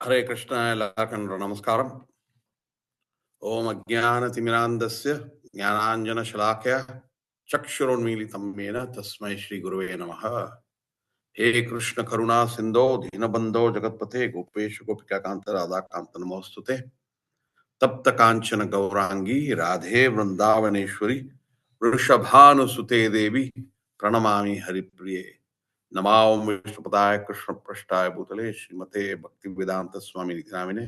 हरे कृष्ण எல்லாருக்கும் நமஸ்காரம். ஓம் அஜ்ஞானதிமிராந்தஸ்ய ஞானாஞ்சனशलाकया चक्षुरुन्मीलितं येन तस्मै श्रीगुरुवे नमः. हे कृष्ण करुणा सिन्धो दीनबन्धो जगत्पते गोपेश गोपिकान्त राधाकान्त नमोस्तुते. तप्त कांचन गौरांगी राधे वृंदावनेश्वरी वृषभानुसुते देवी प्रणमामि हरिप्रिये. नमो विष्णुपदाय कृष्ण पृष्ठाय भूतले श्रीमते भक्ति वेदांत स्वामी नामिने.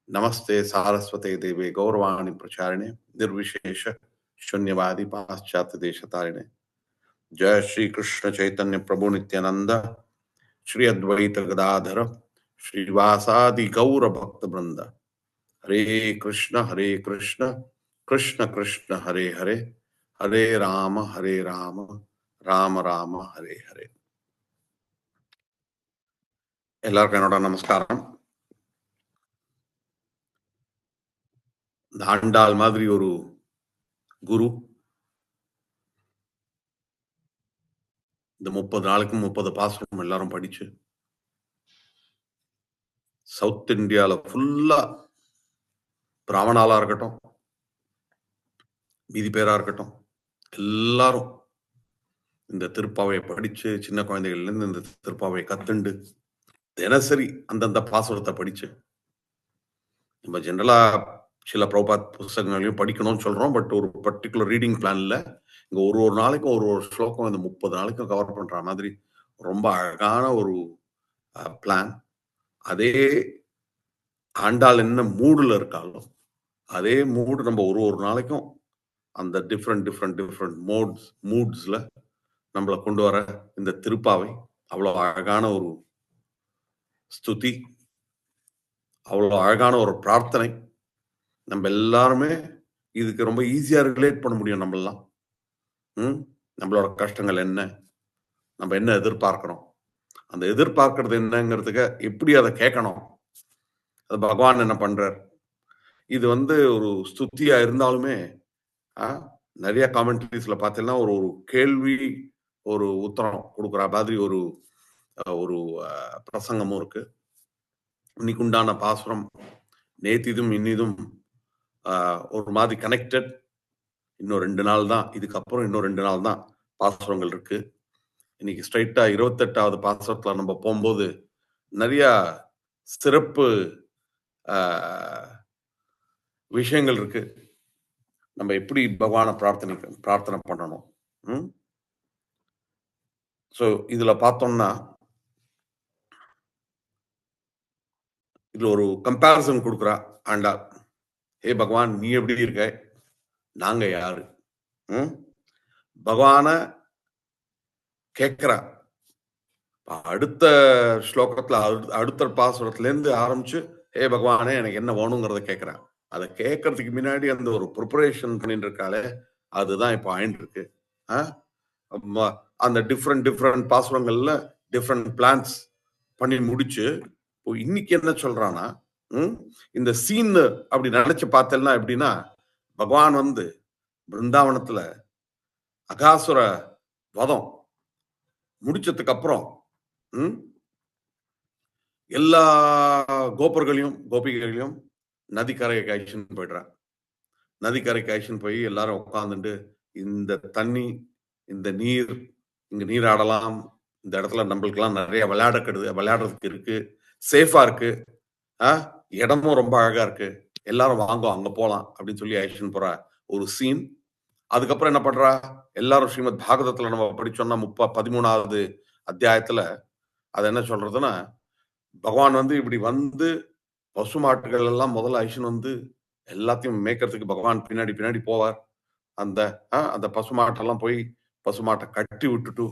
नमस्ते सारस्वते देवे गौरवाणी प्रचारिणे निर्विशेष शून्यवादी पाश्चात्य देशतारिणे. जय श्री कृष्ण चैतन्य प्रभु नित्यानंद श्री अद्वैत गदाधर श्रीवासादि गौर भक्त वृंद. हरे कृष्ण कृष्ण कृष्ण हरे हरे हरे राम राम राम हरे हरे. எல்லாருக்கும் என்னோட நமஸ்காரம். இந்த ஆண்டாள் மாதிரி ஒரு குரு இந்த 30 நாளுக்கும் 30 பாசுரம் எல்லாரும் படிச்சு சவுத் இந்தியால ஃபுல்லா பிராமணாலா இருக்கட்டும், மீதி பேரா இருக்கட்டும், எல்லாரும் இந்த திருப்பாவையை படிச்சு சின்ன குழந்தைகள்ல இருந்து இந்த திருப்பாவையை கத்துண்டு தினசரி அந்தந்த பாசுரத்தை படிச்சு நம்ம ஜெனரலா சில பிரபாத் புஸ்தகங்களையும் படிக்கணும்னு சொல்றோம். பட் ஒரு பர்டிகுலர் ரீடிங் பிளான்ல இங்க ஒரு நாளைக்கும் ஒரு ஸ்லோகம் இந்த 30 நாளைக்கும் கவர் பண்ற மாதிரி ரொம்ப அழகான ஒரு பிளான். அதே ஆண்டாள் என்ன மூடுல இருக்காளோ அதே மூடு நம்ம ஒரு நாளைக்கும் அந்த டிஃப்ரெண்ட் மூட்ஸ்ல நம்மளை கொண்டு வர இந்த திருப்பாவை அவ்வளவு அழகான ஒரு ஸ்துதி, அவ்வளவு அழகான ஒரு பிரார்த்தனை. நம்ம எல்லாருமே இதுக்கு ரொம்ப ஈஸியா ரிலேட் பண்ண முடியும். நம்மளாம் நம்மளோட கஷ்டங்கள் என்ன, நம்ம என்ன எதிர்பார்க்கிறோம், அந்த எதிர்பார்க்கறது என்னங்கிறதுக்கு எப்படி அதை கேட்கணும், அது பகவான் என்ன பண்றார். இது ஒரு ஸ்துதியா இருந்தாலுமே நிறைய காமெண்ட்ரிஸ்ல பார்த்தீங்கன்னா ஒரு கேள்வி ஒரு உத்தரம் கொடுக்குற மாதிரி ஒரு ஒரு பிரசங்கமும் இருக்கு. இன்னைக்கு உண்டான பாசுரம் நேத்திதும் இன்னிதும் ஒரு மாதிரி கனெக்டட். இன்னும் 2 நாள் தான், இதுக்கப்புறம் இன்னும் 2 நாள் தான் பாசுரங்கள் இருக்கு. இன்னைக்கு ஸ்ட்ரைட்டா 28வது பாசுரத்துல நம்ம போகும்போது நிறைய சிறப்பு விஷயங்கள் இருக்கு. நம்ம எப்படி பகவானை பிரார்த்தனை பண்ணணும். ஸோ இதுல பார்த்தோம்னா இதுல ஒரு கம்பேரிசன் கொடுக்குறா ஆண்டாள். ஹே பகவான், நீ எப்படி இருக்க, நாங்க யாரு? பகவான கேட்கிறா. அடுத்த ஸ்லோகத்துல அடுத்த பாசுரத்துல இருந்து ஆரம்பிச்சு ஹே பகவானே எனக்கு என்ன வேணுங்கிறத கேட்கிறேன். அதை கேட்கறதுக்கு முன்னாடி அந்த ஒரு ப்ரிப்பரேஷன் பண்ணிட்டு இருக்காளே, அதுதான் இப்போ ஆயிட்டு இருக்கு. அந்த டிஃப்ரெண்ட் பாசுரங்கள்ல டிஃப்ரெண்ட் பிளான்ஸ் பண்ணி முடிச்சு இன்னைக்கு என்ன சொல்றானா, இந்த சீன் அப்படி நினைச்சு பார்த்தேன்னா எப்படின்னா, பகவான் பிருந்தாவனத்துல அகாசுர வதம் முடிச்சதுக்கு அப்புறம் எல்லா கோபிகைகளையும் நதிக்கரைக்கு அழிச்சுன்னு போயிடுறான். நதிக்கரைக்கு அழிச்சுன்னு போய் எல்லாரும் உட்காந்துட்டு இந்த தண்ணி, இந்த நீர், இங்க நீராடலாம், இந்த இடத்துல நம்மளுக்கெல்லாம் நிறைய விளையாடுறதுக்கு இருக்கு, சேஃபா இருக்கு, இடமும் ரொம்ப அழகா இருக்கு, எல்லாரும் வாங்க அங்க போலாம் அப்படின்னு சொல்லி அழிச்சுன்னு போற ஒரு சீன். அதுக்கப்புறம் என்ன பண்றா, எல்லாரும் ஸ்ரீமத் பாகவதத்துல நம்ம படிச்சோம்னா 13வது அத்தியாயத்துல அது என்ன சொல்றதுன்னா, பகவான் இப்படி பசுமாட்டுகள் எல்லாம் முதல்ல அழிச்சுன்னு எல்லாத்தையும் மேய்க்கிறதுக்கு பகவான் பின்னாடி போவார். அந்த பசுமாட்டெல்லாம் போய் பசுமாட்டை கட்டி விட்டுட்டு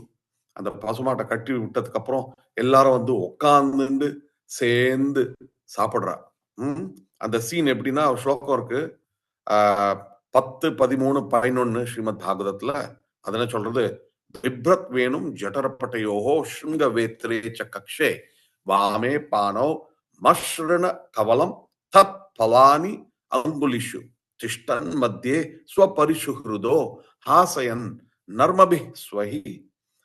அந்த பசுமாட்டை கட்டி விட்டதுக்கு அப்புறம் எல்லாரும் உட்கார்ந்து சேர்ந்து சாப்பிடுறா. அந்த சீன் எப்படின்னா ஸ்லோகம் இருக்கு 10, 13, 11 ஸ்ரீமத் பாகவதத்துல. அது என்ன சொல்றது, பிப்ரத் வேணும் ஜடரப்பட்டையோஹோ ஸ்ருங்க வேத்ரே ச கக்ஷே வாமே பானோ மஸ்ருண கவலம் தத் பலானி அங்குலிஷு திஷ்டன் மத்தியே ஸ்வபரிசுஹ்ருதோ ஹாசயன் நர்மபி ஸ்வஹி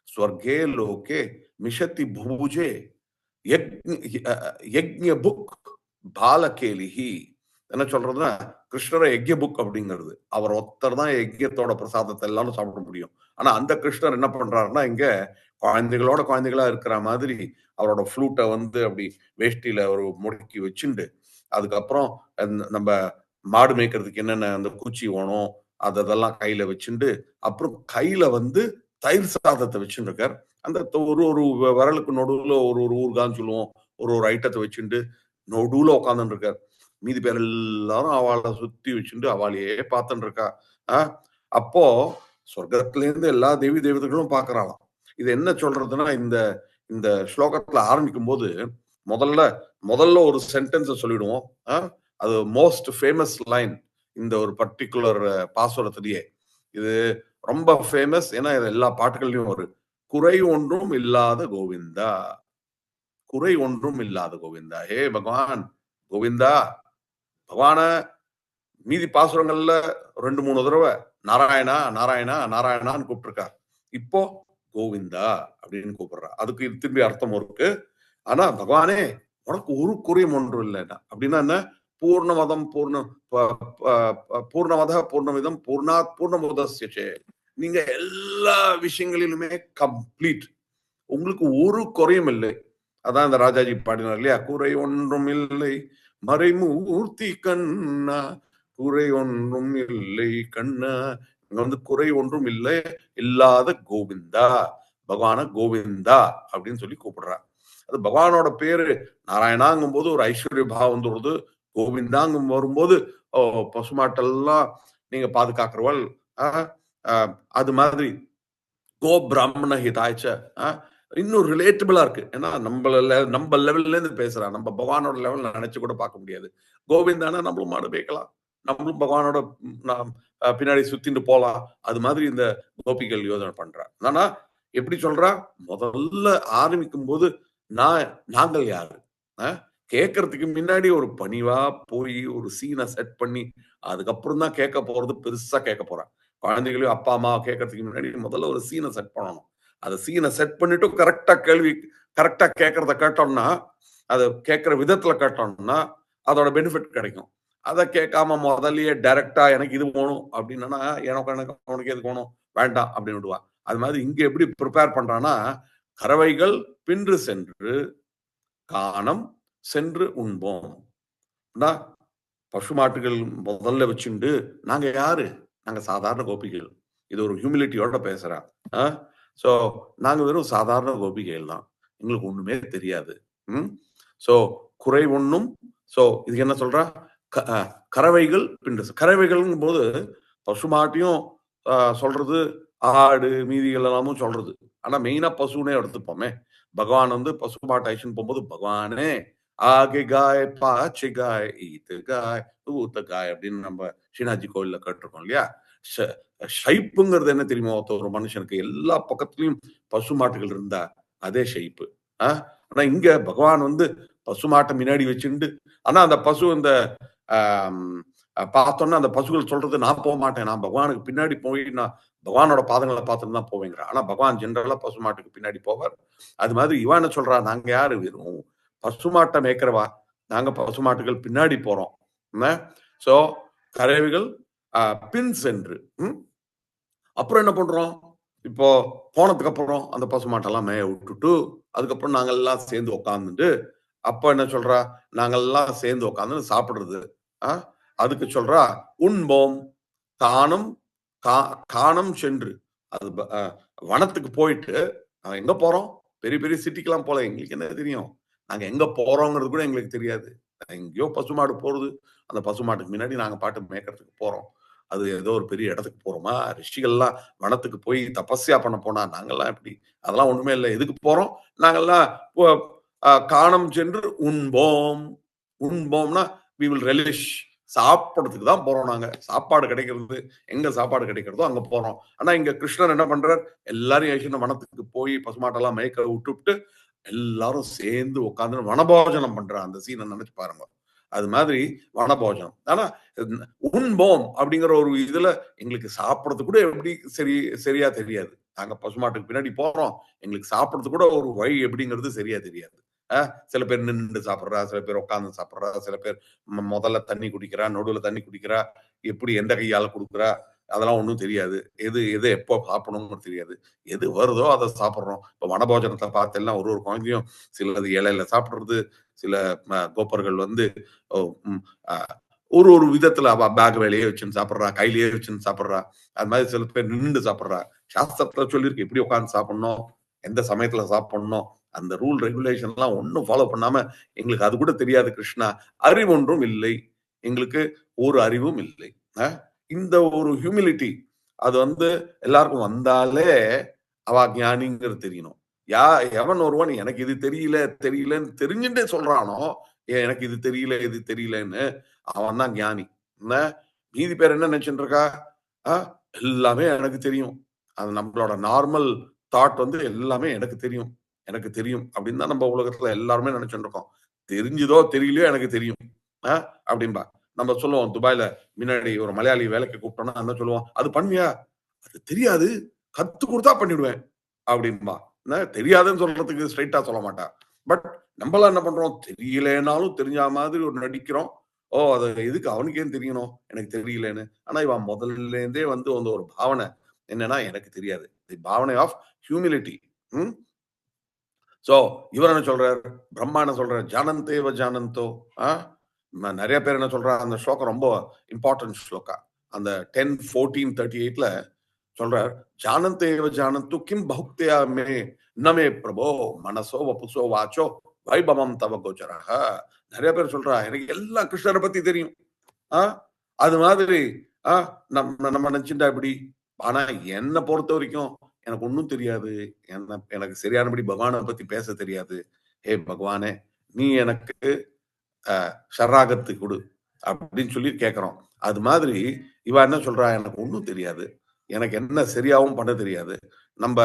ஸ்வர்கே லோகே மிஷதி பூஜே யக்ஞ புக் பாலகேலிஹி. என்ன சொல்றதுன்னா, கிருஷ்ணர யக்ஞ புக் அப்படிங்கிறது. அவர் ஒருத்தர் தான் யக்ஞத்தோட பிரசாதத்த எல்லாரும் சாப்பிட முடியும். ஆனா அந்த கிருஷ்ணர் என்ன பண்றாருன்னா, இங்க குழந்தைகளோட குழந்தைகளா இருக்கிற மாதிரி அவரோட ஃப்ளூட்ட வந்து அப்படி வேஷ்டியில ஒரு முடுக்கி வச்சுண்டு, அதுக்கப்புறம் நம்ப மாடு மேய்க்கிறதுக்கு என்னென்ன அந்த குச்சி வேணும், அதெல்லாம் கையில வச்சுண்டு, அப்புறம் கையில வந்து தயிர் சாதத்த வச்சுன்னு இருக்கார். அந்த ஒரு ஒரு விரலுக்கு நடுவுல ஒரு ஒரு ஊறுகான்னு சொல்லுவோம். ஒரு ஒரு ஐட்டத்த வச்சுண்டு, நடுவுல உட்கார்ந்துன்னு இருக்கார். மீதி பேர் எல்லாரும் அவள சுத்தி வச்சுண்டு அவாளையே பார்த்துன்னு இருக்கா. ஆ அப்போ சொர்க்கத்திலேருந்து எல்லா தேவி தேவதைகளும் பார்க்கறாளாம். இது என்ன சொல்றதுன்னா, இந்த இந்த ஸ்லோகத்துல ஆரம்பிக்கும்போது, முதல்ல முதல்ல ஒரு சென்டென்ஸ சொல்லிடுவோம். ஆ அது மோஸ்ட் ஃபேமஸ் லைன் இந்த ஒரு பர்ட்டிகுலர் பாசுரத்திலேயே. இது ரொம்ப ஃபேமஸ். ஏன்னா, இது எல்லா பாட்டுகள்லயும் வரும். குறை ஒன்றும் இல்லாத கோவிந்தா, குறை ஒன்றும் இல்லாத கோவிந்தா. ஹே பகவான், கோவிந்தா, பகவான மீதி பாசுரங்கள்ல 2, 3 தடவ நாராயணா, நாராயணா, நாராயணான்னு கூப்பிட்டுருக்கார். இப்போ கோவிந்தா அப்படின்னு கூப்பிடுறா. அதுக்கு திரும்பி அர்த்தமும் இருக்கு. ஆனா பகவானே உனக்கு ஒரு குறையும் ஒன்றும் இல்லைன்னா அப்படின்னா என்ன? பூர்ணமதம் பூர்ண பூர்ணமத பூர்ணமிதம் பூர்ணாத் பூர்ணமுதஸ்ய. நீங்க எல்லா விஷயங்களிலுமே கம்ப்ளீட். உங்களுக்கு ஒரு குறையும் இல்லை. அதான் இந்த ராஜாஜி பாடினார் இல்லையா? குறை ஒன்றும் இல்லை மறைமூர்த்தி கண்ணா, குறை ஒன்றும் இல்லை கண்ணா. இங்க வந்து குறை ஒன்றும் இல்லை, இல்லாத கோவிந்தா, பகவான கோவிந்தா அப்படின்னு சொல்லி கூப்பிடுறார். அது பகவானோட பேரு நாராயணாங்கும் போது ஒரு ஐஸ்வர்ய பாவம் வந்துடுது. கோவிந்தாங்கும் வரும்போது பசுமாட்டெல்லாம் நீங்க பாதுகாக்கிறவள். அது மாதிரி கோ பிராமண ஹிதாய்ச்ச. இன்னும் ரிலேட்டபிளா இருக்கு. ஏன்னா நம்ம லெவல்ல இருந்து பேசுறா. நம்ம பகவானோட லெவல்ல நினைச்சு கூட பார்க்க முடியாது. கோவிந்தானா நம்மளும் மாடு மேய்க்கலாம். நம்மளும் பகவானோட நாம் பின்னாடி சுத்திட்டு போலாம். அது மாதிரி இந்த கோபிகள் யோசனை பண்றா. ஆனா எப்படி சொல்றா? முதல்ல ஆரம்பிக்கும் போது நாங்கள் யாரு? அ கேட்கறதுக்கு முன்னாடி ஒரு பணிவா போய் ஒரு சீன செட் பண்ணி, அதுக்கப்புறம் தான் கேட்க போறது பெருசா கேட்க போறா. குழந்தைகளையும் அப்பா, அம்மா கேட்கறதுக்கு முன்னாடி முதல்ல ஒரு சீன செட் பண்ணணும். அந்த சீன செட் பண்ணிட்டு கரெக்ட்டா கேட்கறத கேட்டோம்னா, அத கேட்கிற விதத்துல கேட்டோம்னா, அதோட பெனிஃபிட் கிடைக்கும். அத கேட்காம முதல்லயே டைரக்ட்டா எனக்கு இது வேணும் அப்டின்னா, எனக்கு உனக்கு எதுக்கு வேணும்? வேண்டாம் அப்டின்னு விடுவா. அது மாதிரி இங்க எப்படி பிரிப்பேர் பண்றான்னா, கறவைகள் பின்று சென்று கானம் சென்று உண்போம். னா பசுமாட்டுகள் முதல்ல வச்சுண்டு, நாங்க யாரு? நாங்க சாதாரண கோபிகள். இது ஒரு ஹியூமிலிட்டியோட பேசுறா. ஆ சோ நாங்க வெறும் சாதாரண கோபிகைகள் தான். எங்களுக்கு ஒண்ணுமே தெரியாது. ம். சோ குறை ஒண்ணும் இதுக்கு என்ன சொல்றா? க அ கறவைகள் கறவைகள்ங்கும்போது பசுமாட்டையும் சொல்றது, ஆடு மீதிகள் எல்லாமும் சொல்றது. ஆனா மெயினா பசுன்னே எடுத்துப்போமே. பகவான் வந்து பசுமாட்ட அழைச்சுன்னு போம்போது, "பகவானே ஆகே காய், பாச்சே காய், ஈத்து காய், ஊத்த காய்" அப்படின்னு நம்ம ஸ்ரீநாத்ஜி கோவில்ல கேட்டிருக்கோம் இல்லையா? ஷ ஷைப்புங்கிறது என்ன தெரியுமா? ஒரு மனுஷனுக்கு எல்லா பக்கத்துலயும் பசுமாட்டுகள் இருந்தா, அதே ஷைப்பு. ஆ ஆனா இங்க பகவான் வந்து பசுமாட்ட முன்னாடி வச்சுண்டு ஆனா அந்த பசு இந்த ஆம் பார்த்தோம்னா அந்த பசுக்கள் சொல்றது, "நான் போமாட்டேன். நான் பகவானுக்கு பின்னாடி போய் நான் பகவானோட பாதங்கள பார்த்துட்டு தான் போவேங்கிறா." ஆனா பகவான் ஜெனரலா பசுமாட்டுக்கு பின்னாடி போவார். அது மாதிரி இவ என்ன சொல்றா? "நாங்க யாரு? வெறும் பசுமாட்ட மேய்க்கிறவா. நாங்க பசுமாட்டுகள் பின்னாடி போறோம்." என்ன? சோ கறவைகள் அ பின் சென்று அப்புறம் என்ன பண்றோம்? இப்போ போனதுக்கு அப்புறம் அந்த பசுமாட்டெல்லாம் மேய விட்டுட்டு, அதுக்கப்புறம் நாங்கெல்லாம் சேர்ந்து உட்கார்ந்துட்டு, அப்ப என்ன சொல்றா? நாங்கெல்லாம் சேர்ந்து உட்கார்ந்து சாப்பிடுறது. அ அதுக்கு சொல்றா, "உண்போம் காணும் கா கானம் சென்று." அது வனத்துக்கு போயிட்டு, நாங்க எங்க போறோம்? பெரிய பெரிய சிட்டிக்கெல்லாம் போல. எங்களுக்கு என்ன தெரியும்? நாங்க எங்க போறோம்ங்கிறது கூட எங்களுக்கு தெரியாது. எங்கேயோ பசுமாடு போறது. அந்த பசுமாட்டுக்கு முன்னாடி நாங்க பாட்டுக்கு மேய்க்கிறதுக்கு போறோம். அது ஏதோ ஒரு பெரிய இடத்துக்கு போறோமா? ரிஷிகள்லாம் வனத்துக்கு போய் தபஸ்யா பண்ண போனா, நாங்கலாம் எப்படி? அதெல்லாம் ஒண்ணுமே இல்ல. எதுக்கு போறோம்? நாங்கெல்லாம் பொ கானம் சென்று உண்போம். உண்போம்னா, வி வில் ரெலிஷ். சாப்பிடறதுக்கு தான் போறோம் நாங்க. சாப்பாடு கிடைக்கிறது எங்க சாப்பாடு கிடைக்கிறதோ அங்க போறோம். ஆனா இங்க கிருஷ்ணர் என்ன பண்றார்? எல்லாரையும் அழைச்சுட்டு வனத்துக்கு போய் பசுமாட்டெல்லாம் மேய்க்க விட்டுப்புட்டு, எல்லாரும் சேர்ந்து உட்கார்ந்து வனபோஜனம் பண்ற அந்த சீன நினைச்சு பாருங்க. அது மாதிரி வனபோஜனம். ஆனா உண்போம் அப்படிங்கிற ஒரு இதுல எங்களுக்கு சாப்பிடறது கூட எப்படி சரியா தெரியாது. நாங்க பசுமாட்டுக்கு பின்னாடி போறோம். எங்களுக்கு சாப்பிடறதுக்கு கூட ஒரு வழி எப்படிங்கிறது சரியா தெரியாது. சில பேர் நின்று சாப்பிடுறா, சில பேர் உட்கார்ந்து சாப்பிடுறா, சில பேர் முதல்ல தண்ணி குடிக்கிறா, நடுவுல தண்ணி குடிக்கிறா, எப்படி எந்த கையால குடுக்குறா, அதெல்லாம் ஒண்ணும் தெரியாது. எது எது எப்போ சாப்பிடணும்னு தெரியாது. எது வருதோ அத சாப்பிடுறோம். இப்ப வனபோஜனத்த பார்த்தேன்னா ஒரு ஒரு குழந்தையும் சிலது இலையில சாப்பிடுறது, சில கோப்பர்கள் வந்து ஒ ம் அ ஒரு ஒரு விதத்துல அவ பேக் மேலேயே வச்சுன்னு சாப்பிடுறா, கையிலேயே வச்சுன்னு சாப்பிடுறா. அது மாதிரி சில பேர் நின்னுட்டு சாப்பிடுறா. சாஸ்திரத்துல சொல்லியிருக்கு எப்படி உட்கார்ந்து சாப்பிடணும், எந்த சமயத்துல சாப்பிடணும். அந்த ரூல் ரெகுலேஷன்லாம் ஒண்ணும் ஃபாலோ பண்ணாம எங்களுக்கு அது கூட தெரியாது கிருஷ்ணா. அறிவொன்றும் இல்லை. எங்களுக்கு ஒரு அறிவும் இல்லை. அ இந்த ஒரு ஹியூமிலிட்டி அது வந்து எல்லாருக்கும் வந்தாலே அவ ஞானிங்கிறது தெரியணும். யா எவன் ஒருவன் எனக்கு இது தெரியல, தெரியலன்னு தெரிஞ்சுட்டே சொல்றானோ, எனக்கு இது தெரியல, இது தெரியலன்னு அவன் தான் ஞானி. என்ன மீதி பேர் என்ன நினைச்சுட்டு இருக்கா? அ எல்லாமே எனக்கு தெரியும். அது நம்மளோட நார்மல் தாட் வந்து எல்லாமே எனக்கு தெரியும். எனக்கு தெரியும். அப்படின்னு தான் நம்ம உலகத்துல எல்லாருமே நினைச்சுட்டு இருக்கோம். தெரிஞ்சுதோ தெரியலையோ எனக்கு தெரியும். அ அப்படின்பா. நம்ம சொல்லுவோம் துபாய்ல முன்னாடி ஒரு மலையாளி வேலைக்கு கூப்பிட்டோம்னா என்ன சொல்லுவோம்? "அது பண்ணியா?" "அது தெரியாது. கத்து குடுத்தா பண்ணிடுவேன்." அப்படிம்பா. என்ன தெரியாதுன்னு சொல்றதுக்கு ஸ்ட்ரெய்ட்டா சொல்ல மாட்டா. பட் நம்பலாம் என்ன பண்றோம்? தெரியலேன்னாலும் தெரிஞ்சா மாதிரி ஒரு நடிக்கிறோம். ஓ! அது எதுக்கு அவனுக்கு ஏன் தெரியணும்? எனக்கு தெரியலன்னு. ஆனா இவன் முதல்லேருந்தே வந்து வந்து ஒரு பாவனை என்னன்னா, எனக்கு தெரியாது. தி பாவனை ஆஃப் ஹியூமிலிட்டி. ம். சோ, இவர் என்ன சொல்றார்? பிரம்மா என்ன சொல்றார்? "ஜானந்தேவ ஜானந்தோ" ஆ நெறைய பேர் என்ன சொல்றா, அந்த ஸ்லோகம் ரொம்ப இம்பார்டன்ட் ஸ்லோகா. அந்த 10, 14, 38ல சொல்றார், "ஜானந்தேவ ஜானந்து கிம் பஹுக்தயா மே ந மே பிரபோ மனசோ வபுசோ வாச்சோ வைபவம் தவ கோச்சரஹ." நெறைய பேர் சொல்றா, "எனக்கு எல்லாம் கிருஷ்ணர பத்தி தெரியும்." ஆ அது மாதிரி ஆ நம்ம நம்ம நினைச்சுட்டா எப்படி? ஆனா என்ன பொறுத்தவரைக்கும் எனக்கு ஒண்ணும் தெரியாது. எனக்கு சரியானபடி பகவான பத்தி பேச தெரியாது. "ஹே பகவானே! நீ எனக்கு ஷரணாகத்தி குடு" அப்படின்னு சொல்லி கேட்கிறோம். அது மாதிரி இவ என்ன சொல்றா? "எனக்கு ஒண்ணும் தெரியாது. எனக்கு என்ன சரியாவும் பண்ண தெரியாது." நம்ப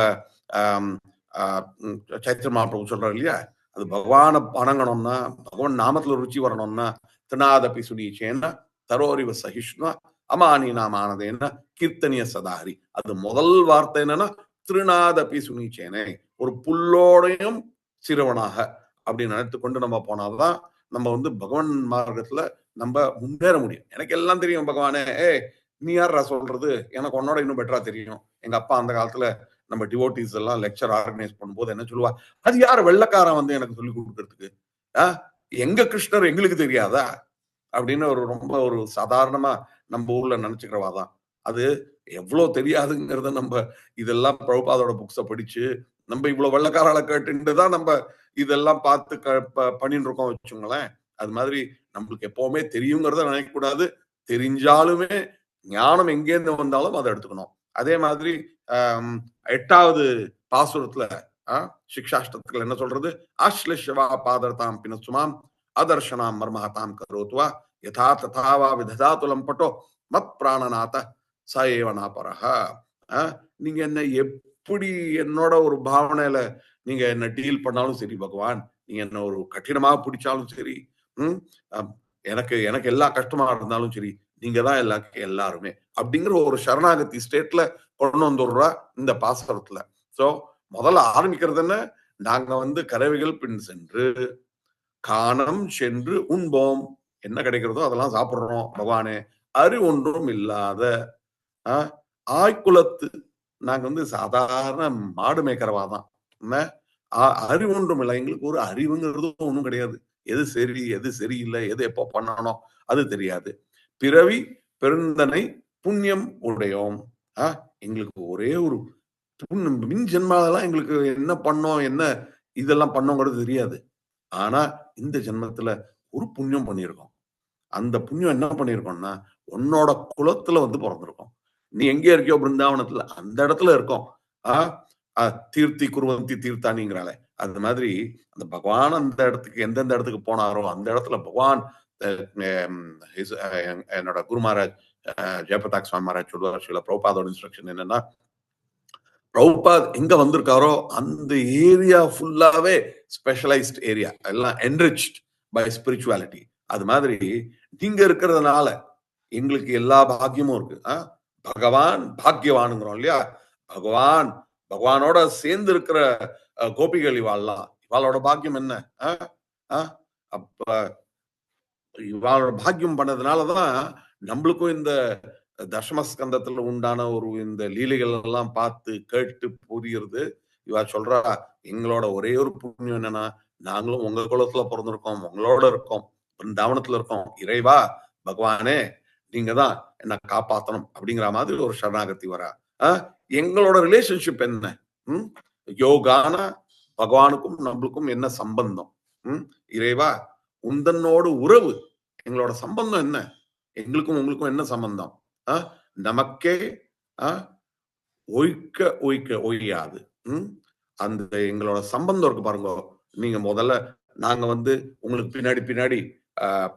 அம் அ ம் சைத்தன்ய மகாபிரபு சொல்றாரு இல்லையா? அது பகவான வணங்கணும்னா, பகவான் நாமத்துல ருச்சி வரணும்னா, "திருநாதபி சுனீச்சேன தரோரிவ சகிஷ்ணுவா அமானினாமானதேன கீர்த்தனிய சதாஹரி." அது முதல் வார்த்தை என்னன்னா, "திருநாதபி சுனீச்சேனே." ஒரு புல்லோடையும் சிறுவனாக அப்படி நினைத்துக்கொண்டு நம்ம போனாதான் நம்ம வந்து பகவான் மார்க்கத்துல நம்ம முன்னேற முடியும். எனக்கு எல்லாம் தெரியும் பகவானே. ஏய் நீ யார்றா சொல்றது? எனக்கு உன்னோட இன்னும் பெட்டரா தெரியும். எங்க அப்பா அந்த காலத்துல நம்ம டிவோட்டீஸ் எல்லாம் லெக்சர் ஆர்கனைஸ் பண்ணும்போது என்ன சொல்லுவா? அது யாரு வெள்ளைக்காரன் வந்து எனக்கு சொல்லிக் குடுக்கறதுக்கு? ஆ எங்க கிருஷ்ணர் எங்களுக்கு தெரியாதா? அப்படின்னு ஒரு ரொம்ப ஒரு சாதாரணமா நம்ம ஊர்ல நினைச்சுக்கிறவா தான். அது எவ்ளோ தெரியாதுங்கிறத நம்ப இதெல்லாம் பிரபுபாதோட புக்ஸ படிச்சு, நம்ம இவ்ளோ வெள்ளைக்காரால கேட்டுட்டு தான் நம்ப இதெல்லாம் பார்த்து பண்ணிட்டு இருக்கோம் வச்சுக்கோங்களேன். அது மாதிரி நம்மளுக்கு எப்பவுமே தெரியுங்கிறத நினைக்கக்கூடாது. தெரிஞ்சாலுமே ஞானம் எங்கேருந்து வந்தாலும் அத எடுத்துக்கணும். அதே மாதிரி அம் 8வது பாசுரத்துல அ சிக்ஷாஷ்டகத்துல என்ன சொல்றது? "ஆஷ்லிஷ்யவா பாதரதாம் பினசுமாம் அதர்ஷனாம் மர்மஹதாம் கரோத்வா யதா ததா வா விததாது லம்பட்டோ மத் பிராணநாத ச ஏவ நாபரஹ." அ நீங்க என்ன எப்படி என்னோட ஒரு பாவனையில நீங்க என்ன டீல் பண்ணாலும் சரி பகவான், நீங்க என்ன ஒரு கடினமா பிடிச்சாலும் சரி, ம். அ எனக்கு எனக்கு எல்லா கஷ்டமா இருந்தாலும் சரி, நீங்க தான் எல்லாருமே. அப்படிங்கிற ஒரு சரணாகதி ஸ்டேட்ல கொண்டு வந்துடுறா இந்த பாசுரத்துல. சோ, முதல்ல ஆரம்பிக்கிறது என்ன? நாங்க வந்து கறவைகள் பின் சென்று, கானம் சென்று உண்போம். என்ன கிடைக்கிறதோ அதெல்லாம் சாப்பிடுறோம் பகவானே. அறிவொன்றும் இல்லாத அ ஆய்குலத்து நாங்க வந்து சாதாரண மாடு மேய்க்கிறவா தான். என்ன அறிவொன்றும் இல்லை. எங்களுக்கு ஒரு அறிவுங்கிறது ஒண்ணும் கிடையாது. எது சரி, எது சரியில்ல, எது எப்போ பண்ணணும் அது தெரியாது. பிறவி பெருந்தனை புண்ணியம் உடையோம். அ எங்களுக்கு ஒரே ஒரு மின் ஜென்மாலலாம் எங்களுக்கு என்ன பண்ணோம், என்ன இதெல்லாம் பண்ணோங்கிறது தெரியாது. ஆனா இந்த ஜென்மத்துல ஒரு புண்ணியம் பண்ணியிருக்கோம். அந்த புண்ணியம் என்ன பண்ணியிருக்கோம்னா, உன்னோட குலத்துல வந்து பொறந்திருக்கோம். நீ எங்க இருக்கியோ பிருந்தாவனத்துல, அந்த இடத்துல இருக்கோம். ஆ அ தீர்த்தி குர்வந்தி தீர்த்தானிங்கிறாளே, அந்த மாதிரி அந்த பகவான் அந்த இடத்துக்கு எந்தெந்த இடத்துக்கு போனாரோ, அந்த இடத்துல பகவான் அ எம் ஹிஸ் என்னோட குரு மகாராஜ் ஜெயபிரகாஷ் சுவாமி மகாராஜ் சொல்லுவார். சில பிரபுபாதோட இன்ஸ்ட்ரக்ஷன் என்னன்னா, பிரபுபாத் எங்க வந்திருக்காரோ, அந்த ஏரியா ஃபுல்லாவே ஸ்பெஷலைஸ்ட் ஏரியா. எல்லாம் என்ரிச்ட் பை ஸ்பிரிச்சுவாலிட்டி. அது மாதிரி நீங்க இருக்கிறதுனால எங்களுக்கு எல்லா பாக்கியமும் இருக்கு. பகவான் பாக்கியவான்ங்கிறோம் இல்லையா? பகவான், பகவானோட சேர்ந்து இருக்கிற கோபிகள் இவாள்லாம். இவாளோட பாக்கியம் என்ன? அப்ப இவாளோட பாக்கியம் பண்ணதுனாலதான் நம்மளுக்கும் இந்த தசமஸ்கந்தத்துல உண்டான ஒரு இந்த லீலைகள் எல்லாம் பார்த்து கேட்டு புரியுறது. இவா சொல்றா, எங்களோட ஒரே ஒரு புண்ணியம் என்னன்னா, நாங்களும் உங்க குலத்துல பிறந்திருக்கோம், உங்களோட இருக்கோம், பிருந்தாவனத்துல இருக்கோம். இறைவா, பகவானே, நீங்க தான் என்ன காப்பாத்தணும் அப்படிங்கிற மாதிரி ஒரு சரணாகதி வரா. எங்களோட ரிலேஷன்ஷிப் என்ன? ம்? யோகான பகவானுக்கும் நம்மளுக்கும் என்ன சம்பந்தம்? இறைவா, உந்தன்னோடு உறவு, எங்களோட சம்பந்தம் என்ன? எங்களுக்கும் உங்களுக்கும் என்ன சம்பந்தம்? நமக்கே ஒழிக்க ஒழிக்க ஒழியாது. அந்த எங்களோட சம்பந்தம் இருக்கு பாருங்க. நீங்க முதல்ல நாங்க வந்து உங்களுக்கு பின்னாடி பின்னாடி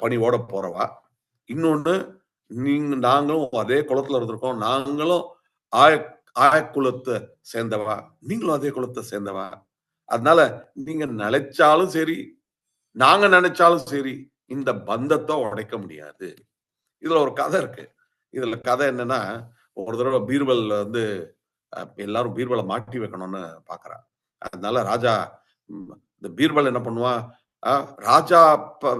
பணிவோட போறவா. இன்னொன்னு, நாங்களும் அதே குலத்துல இருந்திருக்கோம். நாங்களும் ஆய ஆய குலத்தை சேர்ந்தவா, நீங்களும் அதே குலத்தை சேர்ந்தவா. அதனால நீங்க நினைச்சாலும் சரி, நாங்க நினைச்சாலும் சரி, இந்த பந்தத்தை உடைக்க முடியாது. இதுல ஒரு கதை இருக்கு. இதுல கதை என்னன்னா, ஒரு தடவை பீர்பல் வந்து எல்லாரும் பீர்பலை மாட்டி வைக்கணும்னு பாக்குறா. அதனால ராஜா இந்த பீர்பல் என்ன பண்ணுவான்,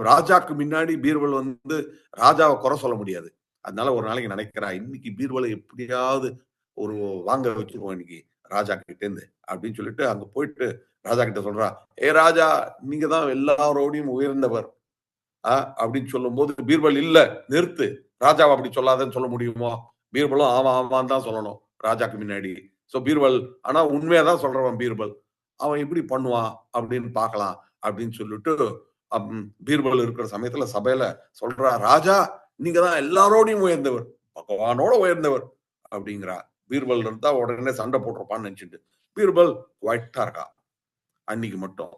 ராஜாக்கு முன்னாடி பீர்பல் வந்து ராஜாவை குறை சொல்ல முடியாது. அதனால ஒரு நாளைக்கு நினைக்கிறா, இன்னைக்கு பீர்பலை எப்படியாவது ஒரு வாங்க வச்சிருவோம் இன்னைக்கு ராஜா கிட்ட இருந்து அப்படின்னு சொல்லிட்டு அங்க போயிட்டு ராஜா கிட்ட சொல்றா, ஏ ராஜா, நீங்க தான் எல்லாரோடையும் உயர்ந்தவர் அப்படின்னு சொல்லும் போது பீர்பல், இல்ல நிறுத்து, ராஜாவை அப்படி சொல்லாதன்னு சொல்ல முடியுமோ? பீர்பலும் ஆமா ஆமான்னு தான் சொல்லணும் ராஜாக்கு முன்னாடி. சோ பீர்பல், ஆனா உண்மையாதான் சொல்றவன் பீர்பல், அவன் எப்படி பண்ணுவான் அப்படின்னு பார்க்கலாம் அப்படின்னு சொல்லிட்டு பீர்பல் இருக்கிற சமயத்துல சபையில சொல்றா, ராஜா, நீங்க தான் எல்லாரோடையும் உயர்ந்தவர், பகவானோட உயர்ந்தவர் அப்படிங்கிறா. பீர்பல் இருந்தா உடனே சண்டை போட்டிருப்பான்னு நினைச்சிட்டு பீர்பல் குவைட்டா இருக்கா. அன்னைக்கு மட்டும்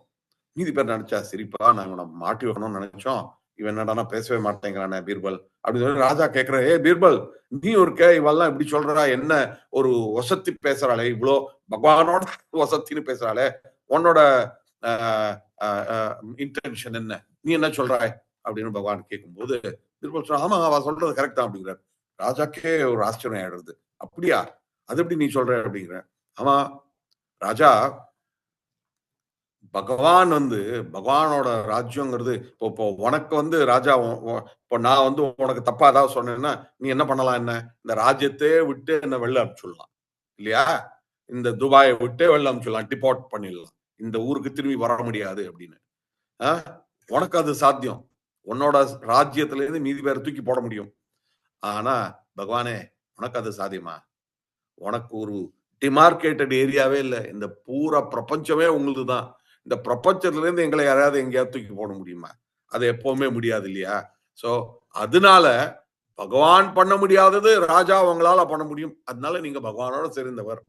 மீதி பேர் நினைச்சா, சிரிப்பா, நாங்க நம்ம மாட்டி வைக்கணும்னு நினைச்சோம், இவன் என்னடானா பேசவே மாட்டேங்கிறானே பீர்பல் அப்படின்னு சொல்லி ராஜா கேட்கிற, ஏ பீர்பல், நீ இருக்க, இவெல்லாம் இப்படி சொல்றா, என்ன ஒரு வசத்தி பேசுறாளே, இவ்வளோ பகவானோட வசத்தின்னு பேசுறாளே, உன்னோட இன்டென்ஷன் என்ன, நீ என்ன சொல்றாய் அப்படின்னு பகவான் கேட்கும்போது பீர்பல் சொல்ற, ஆமா அவ சொல்றது கரெக்ட் தான் அப்படிங்கிறார். ராஜாக்கே ஒரு ஆச்சரியம் ஆயிடுறது. அப்படியா, அது எப்படி நீ சொல்ற அப்படிங்கிற. ஆமா ராஜா, பகவான் வந்து பகவானோட ராஜ்யங்கிறது இப்போ உனக்கு வந்து ராஜா, இப்போ நான் வந்து உனக்கு தப்பா ஏதாவது சொன்னேன்னா நீ என்ன பண்ணலாம்? என்ன இந்த ராஜ்யத்தையே விட்டு என்ன வெளில அனுப்பிச்சுடலாம் இல்லையா? இந்த துபாயை விட்டே வெளில அனுப்பிச்சுடலாம், டிபோர்ட் பண்ணிடலாம், இந்த ஊருக்கு திரும்பி வர முடியாது அப்படின்னு. உனக்கு அது சாத்தியம், உன்னோட ராஜ்யத்துல இருந்து மீதி பேரை தூக்கி போட முடியும். ஆனா பகவானே, உனக்கு அது சாத்தியமா? உனக்கு ஒரு டிமார்க்கேட்டட் ஏரியாவே இல்லை, இந்த பூரா பிரபஞ்சமே உங்களுக்கு தான். இந்த பிரபஞ்சத்துல இருந்து எங்களை யாராவது எங்கேயாவது தூக்கி போட முடியுமா? அது எப்பவுமே முடியாது இல்லையா? சோ அதனால பகவான் பண்ண முடியாதது ராஜா அவங்களால பண்ண முடியும். அதனால நீங்க பகவானோட சேர்ந்தவர்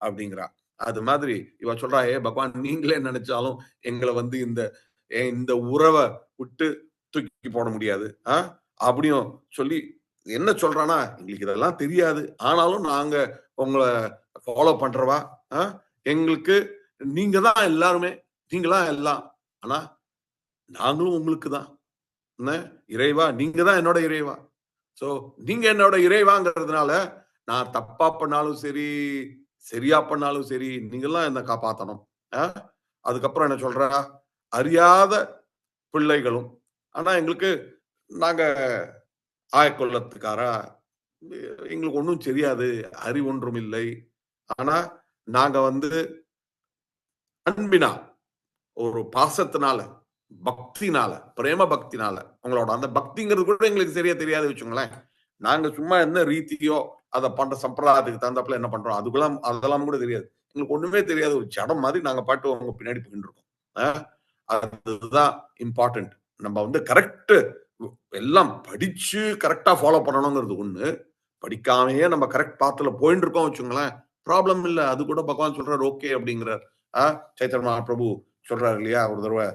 அப்படிங்கிறா. அது மாதிரி இவ சொல்றா, ஏ பகவான், நீங்களே நினைச்சாலும் எங்களை வந்து இந்த இந்த உறவை விட்டு தூக்கி போட முடியாது அப்படியும் சொல்லி என்ன சொல்றானா, எங்களுக்கு இதெல்லாம் தெரியாது, ஆனாலும் நாங்க உங்களை ஃபாலோ பண்றவா, எங்களுக்கு நீங்க தான் எல்லாருமே, நீங்களா எல்லாம், ஆனா நாங்களும் உங்களுக்கு தான் இறைவா, நீங்க தான் என்னோட இறைவா. சோ நீங்க என்னோட இறைவாங்கிறதுனால நான் தப்பா பண்ணாலும் சரி, சரியா பண்ணாலும் சரி, நீங்க எல்லாம் என்ன காப்பாத்தணும். அதுக்கப்புறம் என்ன சொல்றா, அறியாத பிள்ளைகளும், ஆனா எங்களுக்கு, நாங்க ஆயக்கொள்ளத்துக்காரா, எங்களுக்கு ஒன்றும் தெரியாது, அறிவொன்றும் இல்லை, ஆனா நாங்க வந்து அன்பினா, ஒரு பாசத்தினால, பக்தினால, பிரேம பக்தினால, உங்களோட அந்த பக்திங்கிறது கூட எங்களுக்கு சரியா தெரியாது வச்சுங்களேன். நாங்க சும்மா என்ன ரீதியோ அதை பண்ற சம்பிரதாயத்துக்கு தகுந்தாப்புல என்ன பண்றோம், அதுக்கெல்லாம் அதெல்லாம் கூட தெரியாது. எங்களுக்கு ஒண்ணுமே தெரியாது, ஒரு ஜடம் மாதிரி நாங்க பாட்டு உங்க பின்னாடி போயிட்டு இருக்கோம். அதுதான் இம்பார்ட்டன்ட். நம்ம வந்து கரெக்ட் எல்லாம் படிச்சு கரெக்டா ஃபாலோ பண்ணணுங்கிறது ஒண்ணு. படிக்காமயே நம்ம கரெக்ட் பாத்துல போயிட்டு இருக்கோம் வச்சுங்களேன், ப்ராப்ளம் இல்ல. அது கூட பகவான் சொல்றாரு, ஓகே அப்படிங்கிறார். சைத்தன்ய மகாபிரபு சொல்றாரு இல்லையா, ஒரு தடவை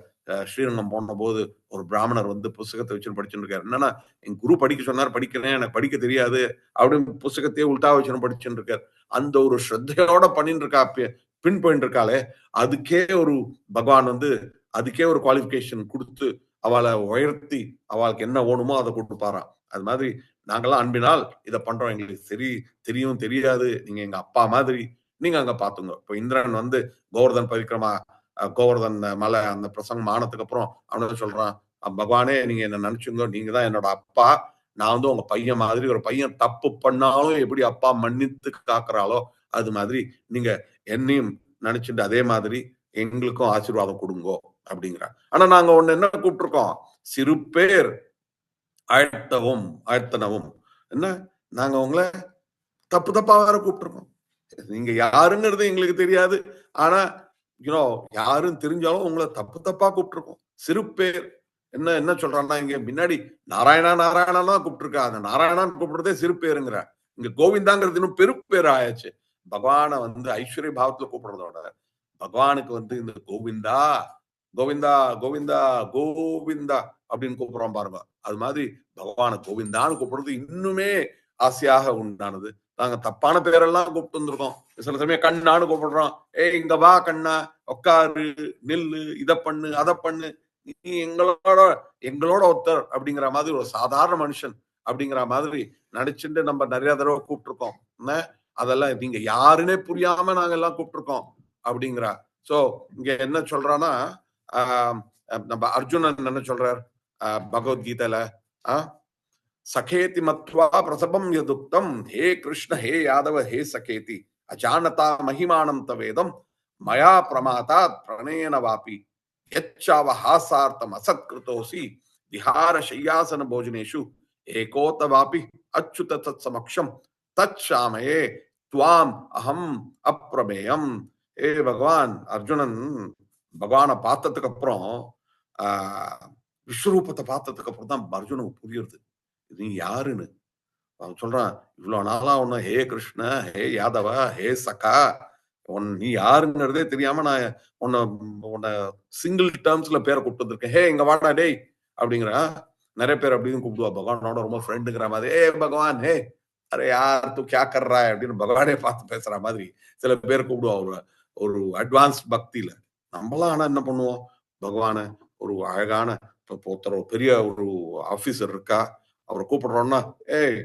ஸ்ரீரங்கம் போன போது ஒரு பிராமணர் வந்து புஸ்தகத்தை வச்சுன்னு படிச்சுட்டு இருக்காரு. என்னன்னா, என் குரு படிக்க சொன்னார், படிக்கிறேன், எனக்கு படிக்க தெரியாது அப்படின்னு புஸ்தகத்தையே உல்டா வச்சுன்னு படிச்சுட்டு இருக்காரு. அந்த ஒரு ஸ்ரத்தையோட பண்ணிட்டு இருக்கா, பின் போயிட்டு இருக்காளே, அதுக்கே ஒரு பகவான் வந்து அதுக்கே ஒரு குவாலிபிகேஷன் கொடுத்து அவளை உயர்த்தி அவளுக்கு என்ன வேணுமோ அதை கொடுப்பாராம். அது மாதிரி நாங்கெல்லாம் அன்பினால் இதை பண்றோம், எங்களுக்கு சரி தெரியும் தெரியாது, நீங்க எங்க அப்பா மாதிரி, நீங்க அங்க பாத்துங்க. இப்போ இந்திரன் வந்து கோவர்தன் பரிக்கிரமா கோவர்தன் மலை அந்த பிரசங்கம் ஆனதுக்கு அப்புறம் அவன சொல்றான், பகவானே நீங்க என்ன நினைச்சுங்க, நீங்க தான் என்னோட அப்பா, நான் வந்து உங்க பையன் மாதிரி. ஒரு பையன் தப்பு பண்ணாலும் எப்படி அப்பா மன்னித்து காக்குறாளோ அது மாதிரி நீங்க என்னையும் நினைச்சுட்டு அதே மாதிரி எங்களுக்கும் ஆசீர்வாதம் கொடுங்கோ அப்படிங்கிறார். ஆனா நாங்க ஒண்ணு என்ன கூப்பிட்டுருக்கோம், சிறு பேர் ஆழ்த்தனவும் என்ன, நாங்க உங்களை தப்பு தப்பா வேற கூப்பிட்டுருக்கோம். நீங்க யாருங்கிறது எங்களுக்கு தெரியாது. ஆனா யூனோ யாருன்னு தெரிஞ்சாலும் உங்களை தப்பு தப்பா கூப்பிட்டுருக்கோம். சிறு பேர் என்ன என்ன சொல்றான்னா, இங்க முன்னாடி நாராயணா நாராயணா தான் கூப்பிட்டுருக்கா. அந்த நாராயணான்னு கூப்பிடுறதே சிறு பேருங்கிற. இங்க கோவிந்தாங்கிறது இன்னும் பெருப்பேர் ஆயாச்சு. பகவான வந்து ஐஸ்வர்ய பாவத்துல கூப்பிடுறதோட பகவானுக்கு வந்து இந்த கோவிந்தா கோவிந்தா கோவிந்தா கோவிந்தா அப்படின்னு கூப்பிடுறோம் பாருங்க. அது மாதிரி பகவான கோவிந்தான்னு கூப்பிடுறது இன்னுமே ஆசையாக உண்டானது. நாங்க தப்பான பேரெல்லாம் கூப்பிட்டு வந்திருக்கோம். சில சமயம் கண்ணான்னு கூப்பிடுறோம். ஏய் இங்க வா கண்ணா, உட்காரு, நில்லு, இத பண்ணு, அத பண்ணு. நீ எங்களோட எங்களோட ஒருத்தர் அப்படிங்கிற மாதிரி ஒரு சாதாரண மனுஷன் அப்படிங்கிற மாதிரி நடிச்சுட்டு நம்ம நிறைய தடவை கூப்பிட்டுருக்கோம். அதெல்லாம் நீங்க யாருன்னே புரியாம நாங்க எல்லாம் கூப்பிட்டுருக்கோம் அப்படிங்கிறா. சோ இங்க என்ன சொல்றான்னா, நம்ம அர்ஜுனன் என்ன சொல்றார் பகவத்கீதையில, சகேதி மத்வா பிரசபம் யதுக்தம் ஹே கிருஷ்ண ஹே யாதவ ஹே சகேதி அஜானதா மகிமானம் தவேதம் மயா பிரமாதா பிரணேன வாபி யச்சாவ ஹாசார்த்தம் அசத்கிருதோசி விஹார சையாசன போஜனேஷு ஏகோத வாபி அச்சுத தத் சமக்ஷம் தச்சாமயே துவாம் அகம் அப்பிரமேயம். ஏ பகவான், அர்ஜுனன் பகவானை பார்த்ததுக்கு அப்புறம் விஸ்வரூபத்தை பார்த்ததுக்கு அப்புறம் தான் அர்ஜுனுக்கு புரியுறது நீ யாருன்னு. அவன் சொல்றான், இவ்வளவு நாளா உன்ன ஹே கிருஷ்ண ஹே யாதவ ஹே சகா நீ யாருங்கிறதே தெரியாம நான் உன்னை சிங்கிள் டேர்ம்ஸ்ல பேரை கூப்பிட்டு வந்திருக்கேன். ஹே இங்க வாடா டேய் அப்படிங்கிற. நிறைய பேர் அப்படின்னு கூப்பிடுவா பகவானோட ரொம்ப ஃப்ரெண்டுங்கிற மாதிரி. ஏ பகவான் ஹே அரே யார் தூ கியா கர்றா அப்படின்னு பகவானே பார்த்து பேசுற மாதிரி சில பேர் கூப்பிடுவா ஒரு அட்வான்ஸ் பக்தியில. நம்மளாம் ஆனா என்ன பண்ணுவோம், பகவான ஒரு அழகான ஒருத்தர் பெரிய ஒரு ஆபீசர் இருக்கா, அவரை கூப்பிடுறோம்னா ஏய்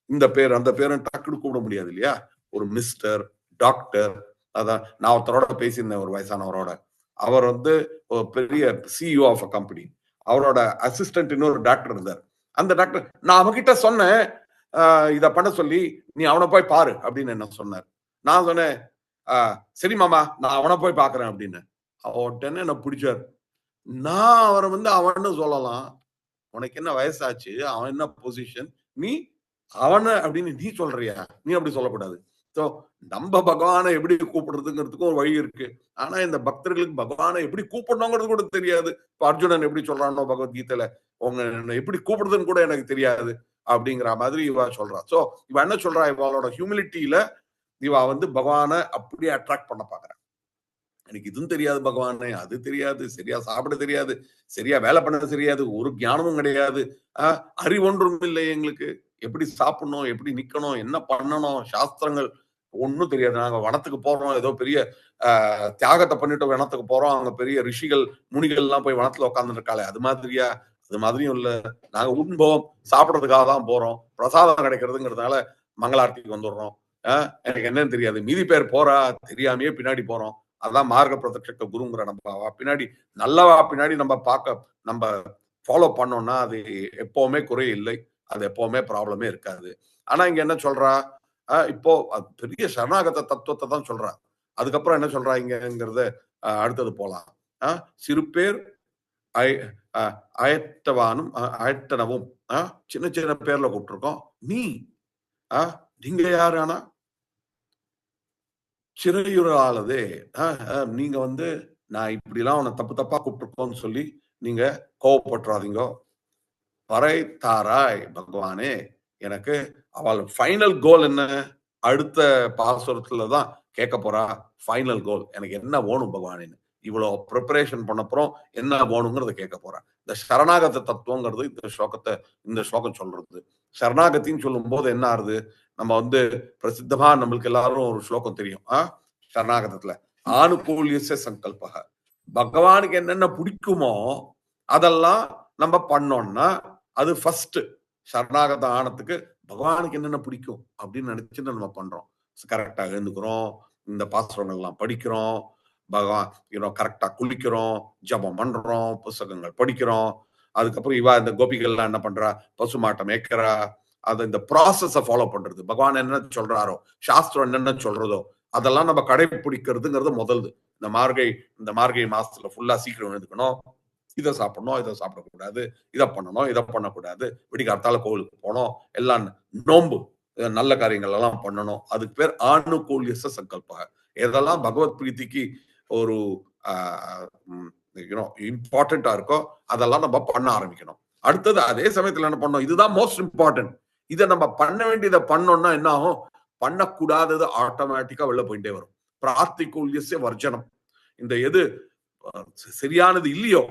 இந்த பேர் அந்த பேரு டக்குனு கூப்பிட முடியாது இல்லையா. ஒரு மிஸ்டர், டாக்டர். அதான் நான் ஒருத்தரோட பேசியிருந்தேன், ஒரு வயசானவரோட. அவர் வந்து ஒரு பெரிய சிஇஓ ஆஃப் அ கம்பெனி. அவரோட அசிஸ்டன்ட் இன்னொரு டாக்டர் இருந்தார். அந்த டாக்டர் நான் அவகிட்ட சொன்னேன் இத பண்ண சொல்லி, நீ அவனை போய் பாரு அப்படின்னு என்ன சொன்னார். நான் சொன்னேன் சரி மாமா நான் அவனை போய் பாக்குறேன் அப்படின்னு. உடனே என்ன பிடிச்சார். நான் அவரை வந்து அவன்னு சொல்லலாம், உனக்கு என்ன வயசாச்சு, அவன் என்ன பொசிஷன், நீ அவன அப்படின்னு நீ சொல்றியா, நீ அப்படி சொல்லக்கூடாது. சோ நம்ம பகவானை எப்படி கூப்பிடுறதுங்கிறதுக்கும் ஒரு வழி இருக்கு. ஆனா இந்த பக்தர்களுக்கு பகவானை எப்படி கூப்பிடணுங்கிறது கூட தெரியாது. இப்ப அர்ஜுனன் எப்படி சொல்றானோ பகவத்கீதையில, உங்க எப்படி கூப்பிடுறதுன்னு கூட எனக்கு தெரியாது அப்படிங்கிற மாதிரி இவ சொல்றா. சோ இவ என்ன சொல்றா, இவளோட ஹியூமிலிட்டியில இவ வந்து பகவானை அப்படியே அட்ராக்ட் பண்ண பாக்குறா. எனக்கு இதுவும் தெரியாது பகவானே, அது தெரியாது, சரியா சாப்பிட தெரியாது, சரியா வேலை பண்ண தெரியாது, ஒரு ஞானமும் கிடையாது, அறிவொன்றும் இல்லை எங்களுக்கு. எப்படி சாப்பிடணும், எப்படி நிக்கணும், என்ன பண்ணணும், சாஸ்திரங்கள் ஒன்னும் தெரியாது. நாங்க வனத்துக்கு போறோம், ஏதோ பெரிய தியாகத்தை பண்ணிட்டு வனத்துக்கு போறோம், அங்க பெரிய ரிஷிகள் முனிகள் எல்லாம் போய் வனத்துல உட்கார்ந்து இருக்காளே அது மாதிரியா, அது மாதிரியும் இல்ல. நாங்க உண்போம், சாப்பிடறதுக்காக தான் போறோம், பிரசாதம் கிடைக்கிறதுங்கிறதுனால மங்களார்த்திக்கு வந்துடுறோம். எனக்கு என்னன்னு தெரியாது, மீதி பேர் போறா தெரியாமையே பின்னாடி போறோம். அதான் மார்க்க பிரதட்ச குருங்கிற நம்ம பின்னாடி நல்லவா பின்னாடி நம்ம ஃபாலோ பண்ணோம்னா அது எப்பவுமே குறை இல்லை, அது எப்பவுமே ப்ராப்ளமே இருக்காது. ஆனா இங்க என்ன சொல்றா, இப்போ பெரிய சரணாகத தத்துவத்தை தான் சொல்றா. அதுக்கப்புறம் என்ன சொல்றா இங்கிறத அடுத்தது போலாம். சிறு பேர் அயற்றவானும் அயற்றனவும் சின்ன சின்ன பேர்ல கூப்பிட்டுருக்கோம். நீங்க யாரு, ஆனா சிறையுறாளதே நீங்க வந்து நான் இப்படி எல்லாம் உன்னை தப்பு தப்பா கூப்பிட்டுருக்கோம்னு சொல்லி நீங்க கோவப்பட்டுறாதீங்க. பறை தாராய் பகவானே, எனக்கு அவள் ஃபைனல் கோல் என்ன, அடுத்த பாசுரத்துலதான் கேட்க போறா. ஃபைனல் கோல் எனக்கு என்ன வேணும் பகவானேன்னு. இவ்வளவு ப்ரிப்பரேஷன் பண்ணப்புறம் என்ன வேணுங்கிறத கேட்க போறா. இந்த சரணாகத தத்துவங்கிறது இந்த ஸ்லோகம் சொல்றது. சரணாகத்தின்னு சொல்லும் போது என்ன ஆறுது, நம்ம வந்து பிரசித்தமா நம்மளுக்கு எல்லாரும் ஒரு ஸ்லோகம் தெரியும். சரணாகதத்துல ஆனுகூல்யச சங்கல்பக, பகவானுக்கு என்னென்ன பிடிக்குமோ அதெல்லாம் நம்ம பண்ணோம்னா அது ஃபர்ஸ்ட். சரணாகத ஆனத்துக்கு பகவானுக்கு என்னென்ன பிடிக்கும் அப்படின்னு நினைச்சுட்டு நம்ம பண்றோம். கரெக்டா எழுந்துக்கிறோம், இந்த பாசுரங்கள் எல்லாம் படிக்கிறோம், பகவான் கரெக்டா குளிக்கிறோம், ஜபம் பண்றோம், புஸ்தகங்கள் படிக்கிறோம். அதுக்கப்புறம் இவா இந்த கோபிகள்லாம் என்ன பண்றா, பசுமாட்டை மேய்க்கிறா. அது இந்த ப்ராசஸ ஃபாலோ பண்றது. பகவான் என்ன சொல்றாரோ, சாஸ்திரம் என்னென்ன சொல்றதோ, அதெல்லாம் நம்ம கடைபிடிக்கிறதுங்கிறது முதல்து. இந்த மார்கழி மாசத்துல ஃபுல்லா சீக்கிரம் எழுந்துக்கணும். இதை சாப்பிடணும், இதை சாப்பிடக்கூடாது, இதை பண்ணணும், இதை பண்ணக்கூடாது, விடிகாத்தால கோவிலுக்கு போனோம், எல்லாம் நோன்பு, நல்ல காரியங்கள் எல்லாம் பண்ணணும். அதுக்கு பேர் ஆணுகூல்யச சங்கல்ப. எதெல்லாம் பகவத் பிரீத்திக்கு ஒரு இம்பார்ட்டண்டா இருக்கோ அதெல்லாம் நம்ம பண்ண ஆரம்பிக்கணும். அடுத்தது அதே சமயத்துல என்ன பண்ணணும், இதுதான் மோஸ்ட் இம்பார்ட்டன்ட். இதை நம்ம பண்ண வேண்டியதை பண்ணோம்னா என்ன ஆகும், பண்ணக்கூடாதது ஆட்டோமேட்டிக்கா வெளில போயிட்டே வரும். பிரார்த்திகூல்யச வர்ஜனம். இந்த எது சரியானது இல்லையோ,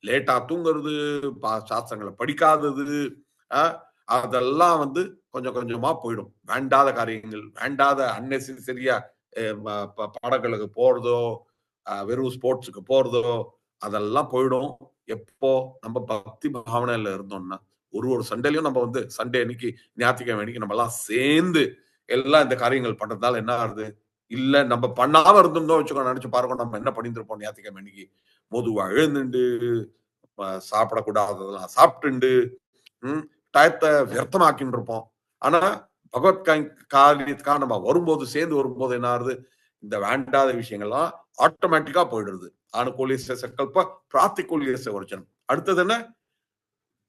லேட்டா தூங்குறது, சாஸ்திரங்களை படிக்காதது, அதெல்லாம் கொஞ்சம் கொஞ்சமா போயிடும். வேண்டாத காரியங்கள், வேண்டாத அன்னெசரியா பாடங்களுக்கு போறதோ, வெறும் ஸ்போர்ட்ஸுக்கு போறதோ, அதெல்லாம் போயிடும். எப்போ நம்ம பக்தி பாவனையில இருந்தோம்னா, ஒரு சண்டையிலையும் நம்ம சண்டே அன்னைக்கு, ஞாயிற்றுக்கிழமை அன்னைக்கு நம்ம எல்லாம் சேர்ந்து எல்லாம் இந்த காரியங்கள் பண்றதுனால என்ன ஆகுது, இல்ல நம்ம பண்ணாம இருந்திருந்தோம் வச்சுக்கோ, நினைச்சு பாருங்க நம்ம என்ன பண்ணிருப்போம். ஞாயிற்றுக்கிழமை அன்னைக்கு பொதுவா எழுந்துண்டு, சாப்பிடக்கூடாததெல்லாம் சாப்பிட்டுண்டு, டயத்தை வியர்த்தமாக்கின்னு இருப்போம். ஆனா பகவத் காரியத்துக்காக நம்ம வரும்போது, சேர்ந்து வரும்போது என்ன ஆகுது, இந்த வேண்டாத விஷயங்கள்லாம் ஆட்டோமேட்டிக்கா போயிடுறது. ஆணுகூல்யச சங்கல்ப, பிரார்த்திகூல்யச வர்ஜனம். அடுத்தது என்ன,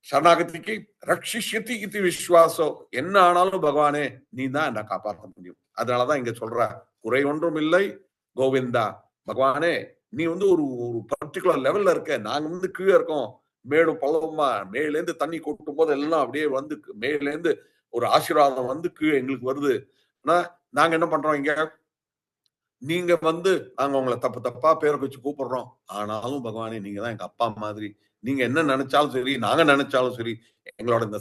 சரணாகதிக்கு ரட்சிஷ்யதி இது விஸ்வாசம். என்ன ஆனாலும் பகவானே நீ தான் என்ன காப்பாற்ற முடியும். அதனாலதான் இங்க சொல்ற, குறை ஒன்றும் இல்லை கோவிந்தா. பகவானே நீ ஒரு பர்டிகுலர் லெவல்ல இருக்க, நாங்க கீழே இருக்கோம், மேடு பள்ளமா, மேலேந்து தண்ணி கொட்டும் போது எல்லாம் அப்படியே மேலேந்து ஒரு ஆசீர்வாதம் கீழே எங்களுக்கு வருது. ஆனா நாங்க என்ன பண்றோம், இங்க நீங்க நாங்க உங்களை தப்பு தப்பா பேரை வச்சு கூப்பிடுறோம். ஆனாலும் பகவானே நீங்க தான் எங்க அப்பா மாதிரி. நீங்க என்ன நினைச்சாலும் சரி, நாங்க நினைச்சாலும் சரி, எங்களோட இந்த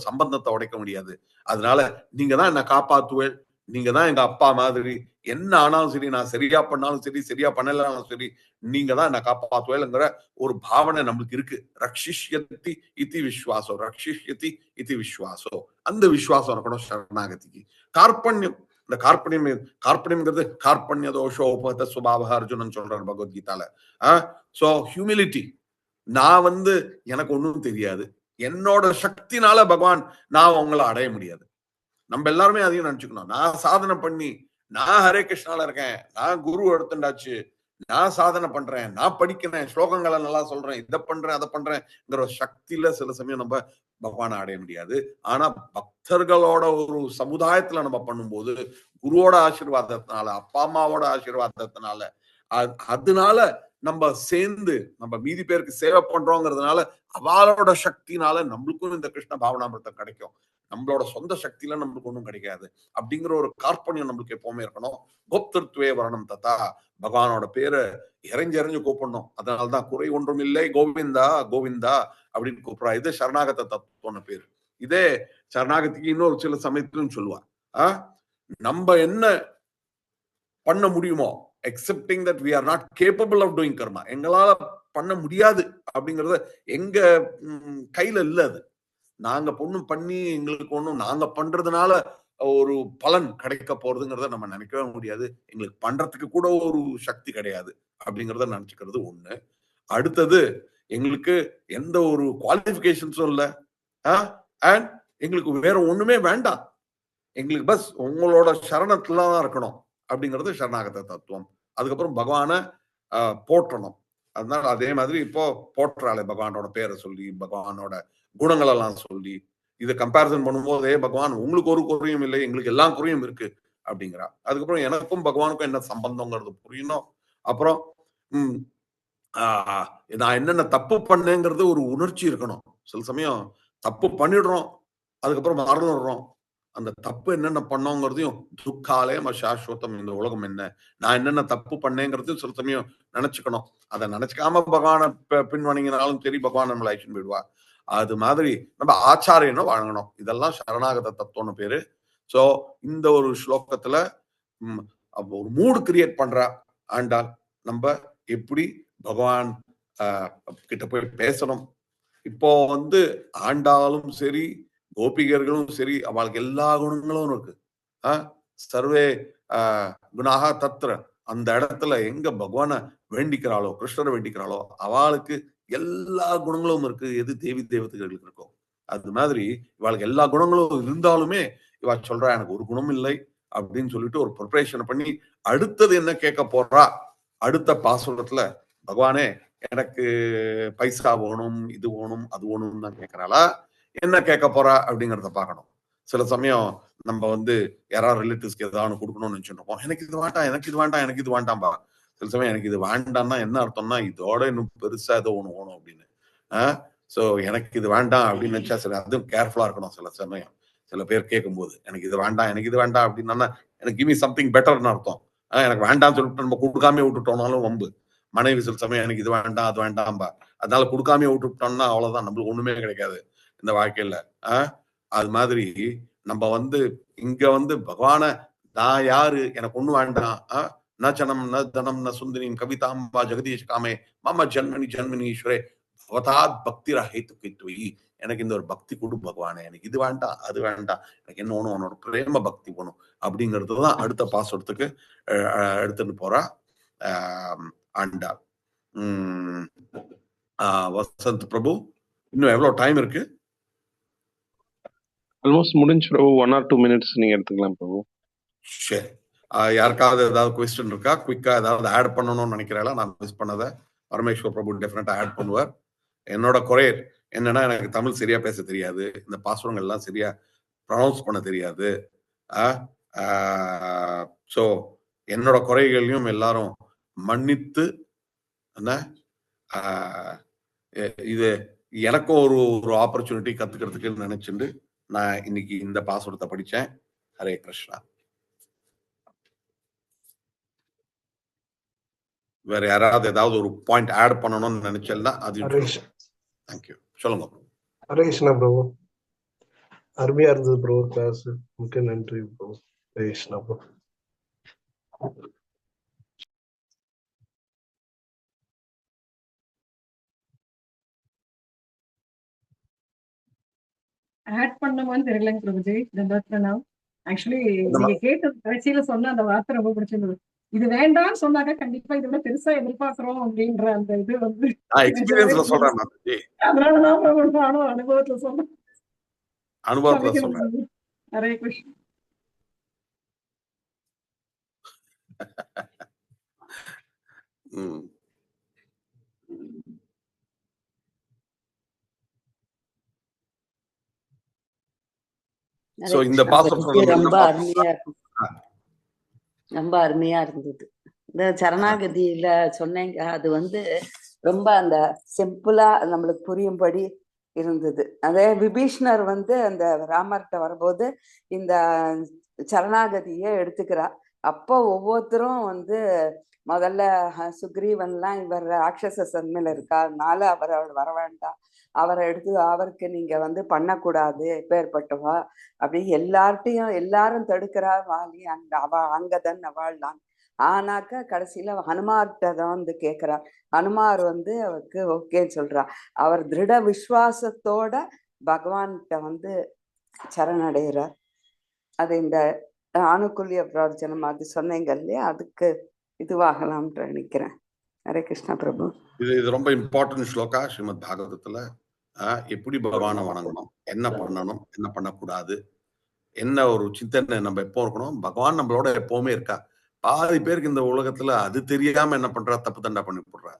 சம்பந்தத்தை உடைக்க முடியாது. அதனால நீங்க தான் என்ன காப்பாத்துவேன். நீங்க தான் எங்க அப்பா மாதிரி. என்ன ஆனாலும் சரி, நான் சரியா பண்ணாலும் சரி, சரியா பண்ணலனாலும் சரி, நீங்க தான் என்ன காப்பாத்துவேங்கிற ஒரு பாவனை நம்மளுக்கு இருக்கு. ரக்ஷிஷ்யதி இதி விஸ்வாசம், ரக்ஷிஷ்யதி இதி விஸ்வாசம். அந்த விஸ்வாசம் இருக்கணும் சரணாகதிக்கு. கார்பண்யம், இந்த கார்பண்யம்ங்கிறது கார்பண்ய தோஷோபத சுபாவ அர்ஜுனன் சொல்றாரு பகவத்கீதால. So humility. நான் எனக்கு ஒண்ணும் தெரியாது, என்னோட சக்தினால பகவான் நான் உங்களை அடைய முடியாது. நம்ம எல்லாருமே அதையும் நினைச்சுக்கணும். நான் சாதனை பண்ணி, நான் ஹரே கிருஷ்ணால இருக்கேன், நான் குரு எடுத்துண்டாச்சு, நான் சாதனை பண்றேன், நான் படிக்கிறேன், ஸ்லோகங்களை நல்லா சொல்றேன், இதை பண்றேன் அதை பண்றேங்கிற சக்தியில சில சமயம் நம்ம பகவானை அடைய முடியாது. ஆனா பக்தர்களோட ஒரு சமுதாயத்துல நம்ம பண்ணும்போது, குருவோட ஆசீர்வாதத்தினால, அப்பா அம்மாவோட ஆசீர்வாதத்தினால, அதனால நம்ம சேர்ந்து நம்ம மீதி பேருக்கு சேவை பண்றோங்கிறதுனால, அவளோட சக்தினால நம்மளுக்கும் இந்த கிருஷ்ண பாவனாமிர்தம் கிடைக்கும். நம்மளோட சொந்த சக்தியில நம்மளுக்கு ஒன்றும் கிடைக்காது. அப்படிங்கிற ஒரு கார்பண்யம் நம்மளுக்கு எப்பவுமே இருக்கணும். கோப்திருத்வே வரணம் ததா. பகவானோட பேரை இறைஞ்சு கூப்பிடணும். அதனால்தான் குறை ஒன்றும் இல்லை கோவிந்தா கோவிந்தா அப்படின்னு கூப்பிடுறா. இது சரணாகத தத்துவம்னு பேரு. இதே சரணாகதிக்கு இன்னொரு சில சமயத்திலும் சொல்லுவா, நம்ம என்ன பண்ண முடியுமோ, excepting that we are not capable of doing karma, எங்களால பண்ண முடியாது அப்படிங்கறது எங்க கையில இல்ல. அது நாங்க பொண்ணும் பண்ணி எங்களுக்கு ஒண்ணும் நாங்க பண்றதுனால ஒரு பலன் கிடைக்க போறதுங்கிறத நம்ம நினைக்கவே முடியாது. எங்களுக்கு பண்றதுக்கு கூட ஒரு சக்தி கிடையாது அப்படிங்கறத நினைச்சுக்கிறது ஒண்ணு. அடுத்தது, எங்களுக்கு எந்த ஒரு குவாலிபிகேஷன்ஸும் இல்ல, அண்ட் எங்களுக்கு வேற ஒண்ணுமே வேண்டாம். எங்களுக்கு பஸ் உங்களோட சரணத்துல தான் இருக்கணும் அப்படிங்கிறது சரணாகத தத்துவம். அதுக்கப்புறம் பகவான போற்றணும். அதனால அதே மாதிரி இப்போ போற்றாலே பகவானோட பேரை சொல்லி, பகவானோட குணங்கள் எல்லாம் சொல்லி, இதை கம்பேரிசன் பண்ணும்போதே பகவான் உங்களுக்கு ஒரு குறையும் இல்லை, எங்களுக்கு எல்லா குறையும் இருக்கு அப்படிங்கிறா. அதுக்கப்புறம் எனக்கும் பகவானுக்கும் என்ன சம்பந்தங்கிறது புரியணும். அப்புறம் நான் என்னென்ன தப்பு பண்ணேங்கிறது ஒரு உணர்ச்சி இருக்கணும். சில சமயம் தப்பு பண்ணிடுறோம், அதுக்கப்புறம் மறந்துடுறோம். அந்த தப்பு என்னென்ன பண்ணோங்கிறதையும், துக்காலயம் சாஸ்வதம், இந்த உலகம் என்ன, நான் என்னென்ன தப்பு பண்ணேங்கிறதையும் சில சமயம் நினைச்சுக்கணும். அதை நினைச்சுக்காம பகவானை பின்வணங்கினாலும் சரி, பகவான் நம்மளை அழைச்சிட்டு போயிடுவா. அது மாதிரி நம்ம ஆச்சாரியனும் வாழணும். இதெல்லாம் சரணாகத தத்துவம்னு பேரு. சோ இந்த ஒரு ஸ்லோகத்துல ஒரு மூடு கிரியேட் பண்றா ஆண்டாள். நம்ம எப்படி பகவான் கிட்ட போய் பேசணும். இப்போ ஆண்டாலும் சரி, கோபிகர்களும் சரி, அவளுக்கு எல்லா குணங்களும் இருக்கு. சர்வே குணாக தத்ர அந்த இடத்துல எங்க பகவான வேண்டிக்கிறாளோ, கிருஷ்ணரை வேண்டிக்கிறாளோ, அவளுக்கு எல்லா குணங்களும் இருக்கு. எது தேவி தேவதைகளுக்கு இருக்கோ அது மாதிரி இவளுக்கு எல்லா குணங்களும் இருந்தாலுமே இவ சொல்றா எனக்கு ஒரு குணம் இல்லை அப்படின்னு சொல்லிட்டு ஒரு ப்ரிப்பரேஷன் பண்ணி அடுத்தது என்ன கேட்க போறா, அடுத்த பாசுரத்துல பகவானே எனக்கு பைசா வேணும், இது வேணும், அது வேணும்னு தான் கேட்கிறாளா, என்ன கேட்க போறா அப்படிங்கறத பார்க்கணும். சில சமயம் நம்ம வந்து யாராவது ரிலேட்டிவ்ஸ்க்கு ஏதாவது கொடுக்கணும்னு நினைச்சுட்டு இருப்போம். எனக்கு இது வேண்டாம், எனக்கு இது வேண்டாம், எனக்கு இது வேண்டாம்பா. சில சமயம் எனக்கு இது வேண்டாம்னா என்ன அர்த்தம்னா இதோட இன்னும் பெருசா ஏதோ ஒண்ணு வேணும் அப்படின்னு. சோ எனக்கு இது வேண்டாம் அப்படின்னு நினைச்சா சரி, அதுவும் கேர்ஃபுல்லா இருக்கணும். சில சமயம் சில பேர் கேட்கும்போது எனக்கு இது வேண்டாம், எனக்கு இது வேண்டாம் அப்படின்னா எனக்கு கிவ் மீ சம்திங் பெட்டர்னு அர்த்தம். எனக்கு வேண்டாம்னு சொல்லிட்டு நம்ம கொடுக்காம விட்டுட்டோம்னாலும் வம்பு. மனைவி சில சமயம் எனக்கு இது வேண்டாம், அது வேண்டாம்பா. அதனால கொடுக்காம விட்டுட்டோம்னா அவ்வளவுதான், நம்மளுக்கு ஒண்ணுமே கிடைக்காது இந்த வாழ்க்கையில. அது மாதிரி நம்ம வந்து இங்க வந்து பகவான நான் யாரு, எனக்கு ஒண்ணு வேண்டாம், ந சனம் ந தனம் ந சுந்தரிம் கவிதாம்பா ஜெகதீஷ் காமே மம ஜன்மனி ஜன்மனி ஈஸ்வரே பவதாத் பக்தி ரஹித்து கித்துவி. எனக்கு இந்த ஒரு பக்தி கொடு பகவானே, எனக்கு இது வேண்டாம், அது வேண்டாம், எனக்கு என்ன ஒண்ணும் உன்னோட பிரேம பக்தி வேணும் அப்படிங்கிறது தான் அடுத்த பாசுரத்துக்கு எடுத்துட்டு போறா ஆண்டா. வசந்த் பிரபு, இன்னும் எவ்வளவு டைம் இருக்கு? ஆல்மோஸ்ட் முடிஞ்சு பிரபு. 1 or 2 minutes நீங்க எடுத்துக்கலாம் பிரபு. சரி. யாருக்காவது ஏதாவது கொஸ்டின் இருக்கா? குயிக்கா ஏதாவது ஆட் பண்ணணும்னு நினைக்கிறேன். நான் மிஸ் பண்ணதை பரமேஸ்வர் பிரபு டெஃபினட்டா ஆட் பண்ணுவார். என்னோட குறை என்னன்னா எனக்கு தமிழ் சரியா பேச தெரியாது, இந்த பாசுரங்கள் எல்லாம் சரியா ப்ரொனவுன்ஸ் பண்ண தெரியாது. ஸோ என்னோட குறைகளையும் எல்லாரும் மன்னித்து என்ன இது எனக்கும் ஒரு ஒரு ஆப்பர்ச்சுனிட்டி கத்துக்கிறதுக்கு நினைச்சுட்டு நான் இன்னைக்கு இந்த பாசுரத்தை படிச்சேன். ஹரே கிருஷ்ணா. வேற யாராவது ஏதாவது ஒரு பாயிண்ட் ஆட் பண்ணணும்னு நினைச்சா அது தேங்க்யூ சொல்லுங்க. ஹரே கிருஷ்ணா பிரபு, அருமையா இருந்தது ப்ரோ கிளாஸ். மிக்க நன்றி bro. Hare Krishna bro. Add பண்ணுமான்னு தெரியலங்க பிரபுஜி. ஆக்சுவலி நீங்க கேட்டது கடைசியில சொன்ன அந்த வார்த்தை ரொம்ப பிடிச்சிருந்தது. இது வேண்டாம்னு சொன்னாக்க கண்டிப்பா இதை விட பெருசா எதிர்பார்க்கிறோம் அப்படின்ற அந்த இது வந்து அதனாலதான் நானும் அனுபவத்துல சொன்னேன். ஹரே கிருஷ்ணா. ரொம்ப அருமையா இருந்தது. இந்த சரணாகதியில சொன்னீங்க, அது வந்து ரொம்ப அந்த சிம்பிளா நம்மளுக்கு புரியும்படி இருந்தது. அதே விபீஷ்ணர் வந்து அந்த ராமர்கிட்ட வரும்போது இந்த சரணாகதியை எடுத்துக்கிறா. அப்போ ஒவ்வொருத்தரும் வந்து முதல்ல சுக்ரீவன்லாம் இவர் ராட்சச சன்மையில இருக்கா, அதனால அவர் வர வேண்டாம், அவரை எடுத்து அவருக்கு நீங்க வந்து பண்ணக்கூடாது, எப்பேற்பட்டவா அப்படி எல்லார்ட்டையும் எல்லாரும் தடுக்கிறா. வாலி அங்க அங்கதன் அவள்தான். ஆனாக்க கடைசியில ஹனுமார்கிட்ட தான் வந்து கேட்கிறார். ஹனுமார் வந்து அவருக்கு ஓகேன்னு சொல்றா. அவர் திருட விசுவாசத்தோட பகவான்கிட்ட வந்து சரணடைகிறார். அது இந்த ஆணுக்குல்ய பிரார்த்தனம் அது சொன்னீங்க இல்லையா, அதுக்கு இதுவாகலாம்னு நினைக்கிறேன். ஹரே கிருஷ்ணா பிரபு. இது ரொம்ப இம்பார்ட்டன்ட் ஸ்லோகா ஸ்ரீமத் பாகவதத்துல. எப்படி பகவானை வணங்கணும், என்ன பண்ணணும், என்ன பண்ணக்கூடாது, என்ன ஒரு சிந்தனை நம்ம எப்போ இருக்கணும். பகவான் நம்மளோட எப்பவுமே இருக்கா. பாதி பேருக்கு இந்த உலகத்துல அது தெரியாம என்ன பண்றா, தப்பு தண்டா பண்ணி போடுறா.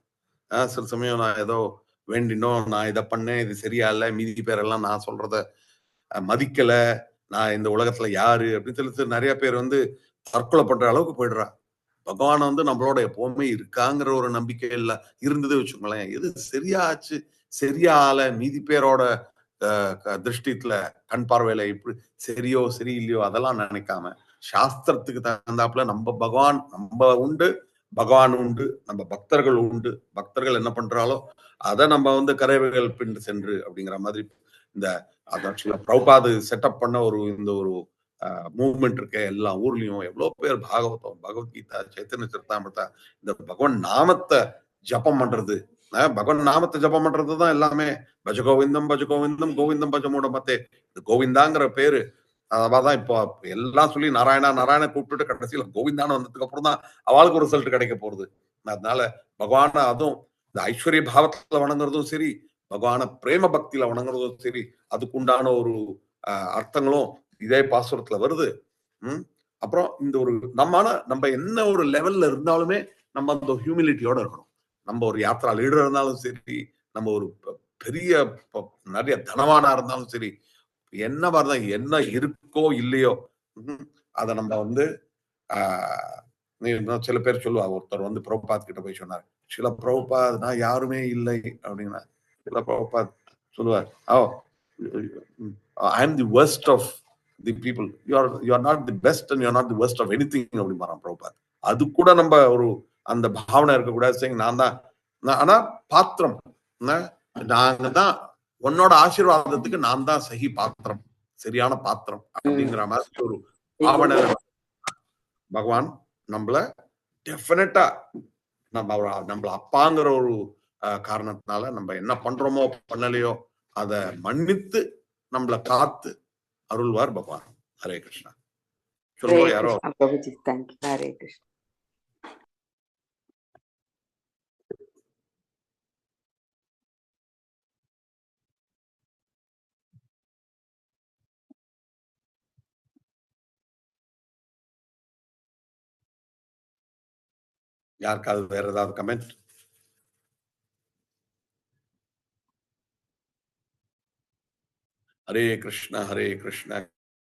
சில சமயம் நான் ஏதோ வேண்டினோம், நான் இதை பண்ணேன், இது சரியா இல்லை, மீதி பேரெல்லாம் நான் சொல்றத மதிக்கல, நான் இந்த உலகத்துல யாரு அப்படின்னு சொல்லி நிறைய பேர் வந்து தற்கொலை பண்ற அளவுக்கு போயிடுறா. பகவான் வந்து நம்மளோட எப்பவுமே இருக்காங்கிற ஒரு நம்பிக்கை இல்ல இருந்தது வச்சுக்கோங்களேன். எது சரியாச்சு சரியால மீதி பேரோட திருஷ்டித்துல கண் பார்வையில இப்படி சரியோ சரியில்லையோ அதெல்லாம் நினைக்காம சாஸ்திரத்துக்கு தகுந்தாப்புல நம்ம பகவான் நம்ம உண்டு, பகவான் உண்டு, நம்ம பக்தர்கள் உண்டு, பக்தர்கள் என்ன பண்றாலோ அதை நம்ம வந்து கரைவைகள் பின் சென்று அப்படிங்கிற மாதிரி இந்த பிரபுபாது செட்டப் பண்ண ஒரு இந்த ஒரு மூவ்மெண்ட் இருக்க எல்லா ஊர்லயும் எவ்வளவு பேர் பாகவதம், பகவத்கீதா, சைத்தன்ய சரிதாமிர்தா, இந்த பகவான் நாமத்தை ஜபம் பண்றது, பகவான் நாமத்தை ஜபம் பண்றதுதான் எல்லாமே. பஜ கோவிந்தம் பஜ கோவிந்தம் கோவிந்தம் பஜ மூட மத்தே. இந்த கோவிந்தாங்கிற பேரு அதான் இப்போ எல்லாம் சொல்லி நாராயண கூப்பிட்டு கடைசியில கோவிந்தான வந்ததுக்கு அப்புறம் தான் அவளுக்கு ஒரு ரிசல்ட் கிடைக்க போறது. அதனால பகவான அதுவும் இந்த ஐஸ்வர்ய பாவத்துல வணங்குறதும் சரி, பகவான பிரேம பக்தியில வணங்குறதும் சரி, அதுக்குண்டான ஒரு அர்த்தங்களும் இதே பாசுரத்துல வருது. அப்புறம் இந்த ஒரு நம்ம என்ன ஒரு லெவல்ல இருந்தாலுமே நம்ம அந்த ஹியூமிலிட்டியோட இருக்கணும். நம்ம ஒரு யாத்ரா லீடர் இருந்தாலும் சரி, நம்ம ஒரு பெரிய நிறைய தனவானா இருந்தாலும் சரி, என்னவா இருந்தா என்ன இருக்கோ இல்லையோ அத நம்ம வந்து சில பேர் சொல்லுவாங்க. ஒருத்தர் வந்து பிரபுபாத் கிட்ட போய் சொன்னார், சில பிரபுபாத் நான் யாருமே இல்லை அப்படின்னா, சில பிரபுபாத் சொல்லுவார், I am the worst of the people, you are not the best and you are not the worst of anything அப்படிமாறான் பிரபுபாத். அது கூட நம்ம ஒரு அந்த பாவனை இருக்கக்கூடாது. நான் தான், ஆனா பாத்திரம், நாங்க தான் உன்னோட ஆசீர்வாதத்துக்கு நான் தான் சகி பாத்திரம், சரியான பாத்திரம் அப்படிங்கிற மாதிரி ஒரு பாவனை பகவான் நம்மள டெஃபினட்டா நம்மள அப்பாங்கிற ஒரு காரணத்தினால நம்ம என்ன பண்றோமோ பண்ணலையோ அத மன்னித்து நம்மள காத்து அருள்வார் பகவான். ஹரே கிருஷ்ணா. சொல்லுவோம் யாரோ. ஹரே கிருஷ்ணா. யாருக்காவது வேற ஏதாவது கமெண்ட்? ஹரே கிருஷ்ணா ஹரே கிருஷ்ணா